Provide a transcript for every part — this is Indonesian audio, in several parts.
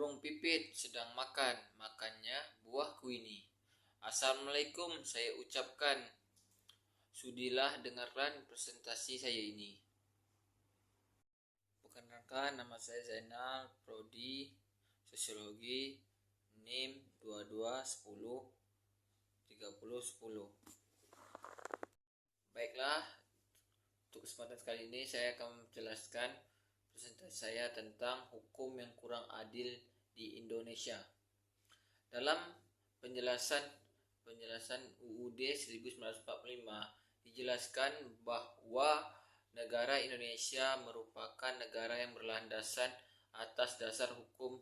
Burung pipit sedang makannya buahku ini. Assalamualaikum saya ucapkan. Sudilah dengarkan presentasi saya ini. Perkenalkan, nama saya Zainal, Prodi Sosiologi, NIM 2210 3010. Baiklah, untuk kesempatan kali ini saya akan menjelaskan presentasi saya tentang hukum yang kurang adil di Indonesia. Dalam penjelasan UUD 1945 dijelaskan bahwa negara Indonesia merupakan negara yang berlandaskan atas dasar hukum.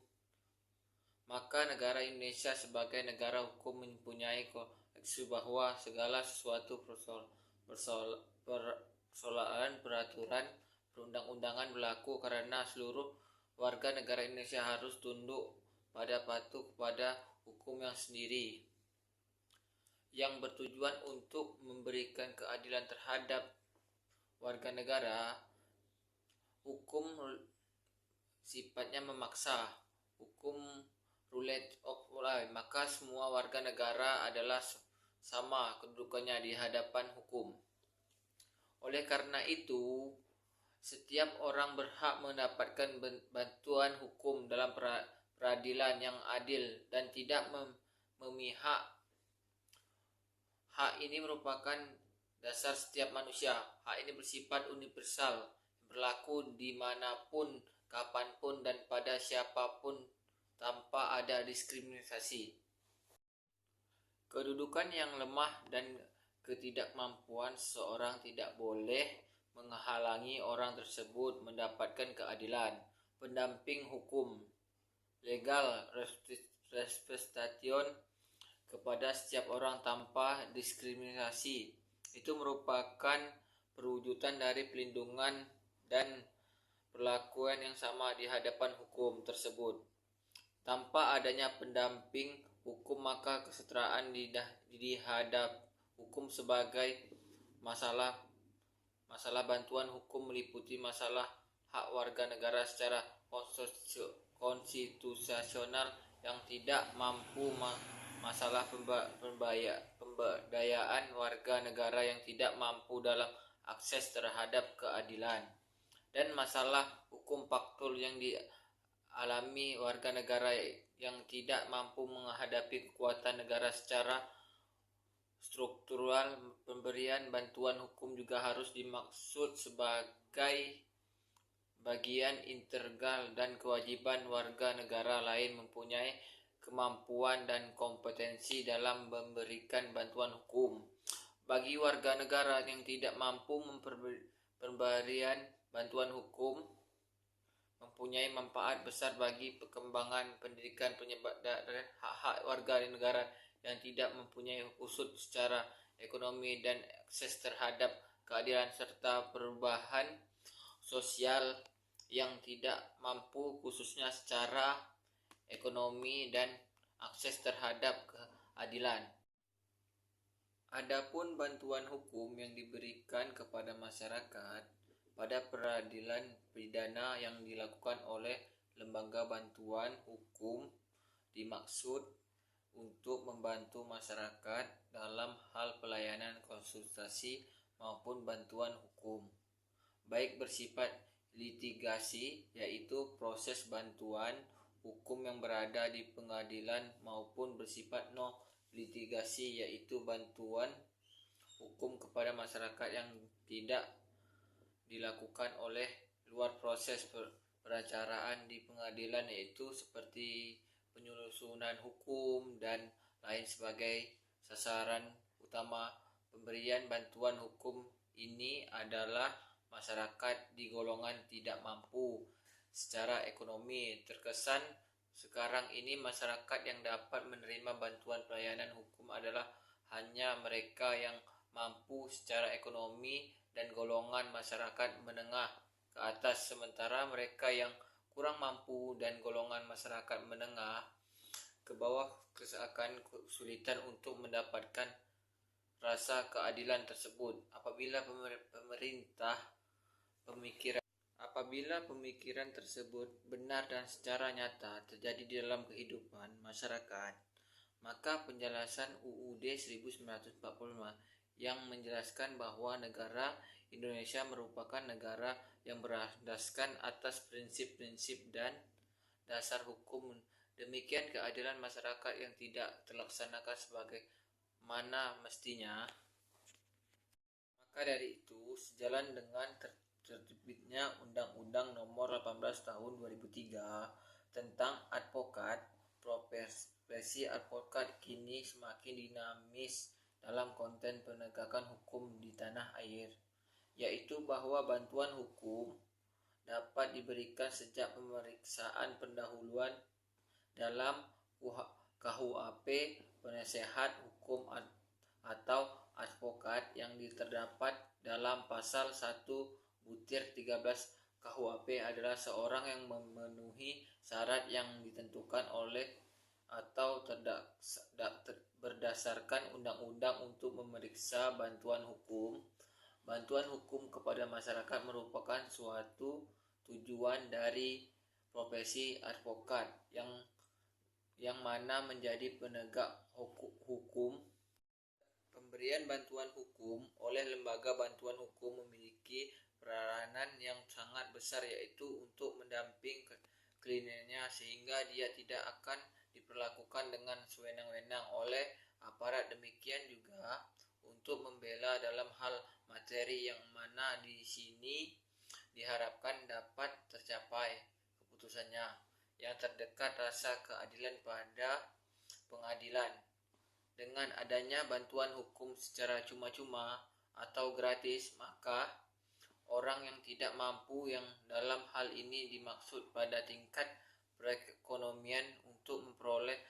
Maka negara Indonesia sebagai negara hukum mempunyai konsep bahwa segala sesuatu persoalan peraturan perundang-undangan berlaku karena seluruh warga negara Indonesia harus tunduk patuh kepada hukum yang sendiri, yang bertujuan untuk memberikan keadilan terhadap warga negara. Hukum sifatnya memaksa, hukum rule of law, maka semua warga negara adalah sama kedudukannya di hadapan hukum. Oleh karena itu, setiap orang berhak mendapatkan bantuan hukum dalam peradilan yang adil dan tidak memihak. Hak ini merupakan dasar setiap manusia. Hak ini bersifat universal, berlaku dimanapun, kapanpun, dan pada siapapun tanpa ada diskriminasi. Kedudukan yang lemah dan ketidakmampuan seseorang tidak boleh menghalangi orang tersebut mendapatkan keadilan. Pendamping hukum, legal representation kepada setiap orang tanpa diskriminasi, itu merupakan perwujudan dari pelindungan dan perlakuan yang sama di hadapan hukum tersebut. Tanpa adanya pendamping hukum, maka kesetaraan di hadap hukum sebagai masalah bantuan hukum meliputi masalah hak warga negara secara konstitusional yang tidak mampu, masalah pemberdayaan warga negara yang tidak mampu dalam akses terhadap keadilan, dan masalah hukum faktual yang dialami warga negara yang tidak mampu menghadapi kekuatan negara secara struktural. Pemberian bantuan hukum juga harus dimaksud sebagai bagian integral dan kewajiban warga negara lain mempunyai kemampuan dan kompetensi dalam memberikan bantuan hukum. Bagi warga negara yang tidak mampu pemberian bantuan hukum mempunyai manfaat besar bagi perkembangan pendidikan, penyebaran hak-hak warga negara yang tidak mempunyai khusus secara ekonomi dan akses terhadap keadilan, serta perubahan sosial yang tidak mampu khususnya secara ekonomi dan akses terhadap keadilan. Adapun bantuan hukum yang diberikan kepada masyarakat pada peradilan pidana yang dilakukan oleh lembaga bantuan hukum dimaksud untuk membantu masyarakat dalam hal pelayanan konsultasi maupun bantuan hukum, baik bersifat litigasi, yaitu proses bantuan hukum yang berada di pengadilan, maupun bersifat non litigasi, yaitu bantuan hukum kepada masyarakat yang tidak dilakukan oleh luar proses perencanaan di pengadilan, yaitu seperti penyusunan hukum dan lain sebagai. Sasaran utama pemberian bantuan hukum ini adalah masyarakat di golongan tidak mampu secara ekonomi. Terkesan sekarang ini masyarakat yang dapat menerima bantuan pelayanan hukum adalah hanya mereka yang mampu secara ekonomi dan golongan masyarakat menengah ke atas, sementara mereka yang kurang mampu dan golongan masyarakat menengah ke bawah akan kesulitan untuk mendapatkan rasa keadilan tersebut. Apabila Apabila pemikiran tersebut benar dan secara nyata terjadi di dalam kehidupan masyarakat, maka penjelasan UUD 1945 yang menjelaskan bahwa negara Indonesia merupakan negara yang berlandaskan atas prinsip-prinsip dan dasar hukum, demikian keadilan masyarakat yang tidak terlaksanakan sebagaimana mestinya. Maka dari itu, sejalan dengan terbitnya Undang-Undang Nomor 18 Tahun 2003 tentang advokat, profesi advokat kini semakin dinamis dalam konten penegakan hukum di tanah air, yaitu bahwa bantuan hukum dapat diberikan sejak pemeriksaan pendahuluan dalam KUHP, penasehat hukum atau advokat yang terdapat dalam pasal 1/13 KUHP adalah seorang yang memenuhi syarat yang ditentukan oleh atau berdasarkan undang-undang untuk memeriksa bantuan hukum. Bantuan hukum kepada masyarakat merupakan suatu tujuan dari profesi advokat yang mana menjadi penegak hukum. Pemberian bantuan hukum oleh lembaga bantuan hukum memiliki peranan yang sangat besar, yaitu untuk mendampingi kliennya sehingga dia tidak akan diperlakukan dengan sewenang-wenang oleh aparat. Demikian juga untuk membela dalam hal materi yang mana di sini diharapkan dapat tercapai keputusannya yang terdekat rasa keadilan pada pengadilan. Dengan adanya bantuan hukum secara cuma-cuma atau gratis, maka orang yang tidak mampu yang dalam hal ini dimaksud pada tingkat perekonomian untuk memperoleh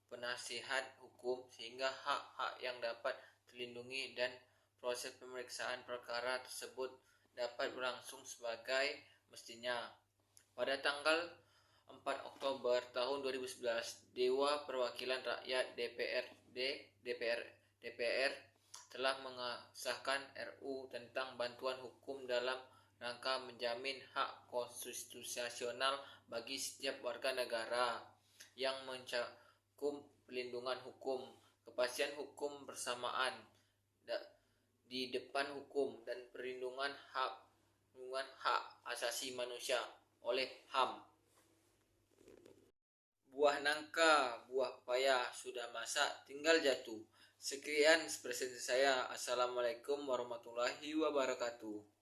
penasihat hukum sehingga hak-hak yang dapat terlindungi dan proses pemeriksaan perkara tersebut dapat berlangsung sebagai mestinya. Pada tanggal 4 Oktober tahun 2011, Dewan Perwakilan Rakyat DPR telah mengesahkan RUU tentang bantuan hukum dalam rangka menjamin hak konstitusional bagi setiap warga negara yang mencakup pelindungan hukum, kepastian hukum bersamaan di depan hukum, dan perlindungan hak asasi manusia oleh HAM. Buah nangka, buah pepaya sudah masak, tinggal jatuh. Sekian presentasi saya. Assalamualaikum warahmatullahi wabarakatuh.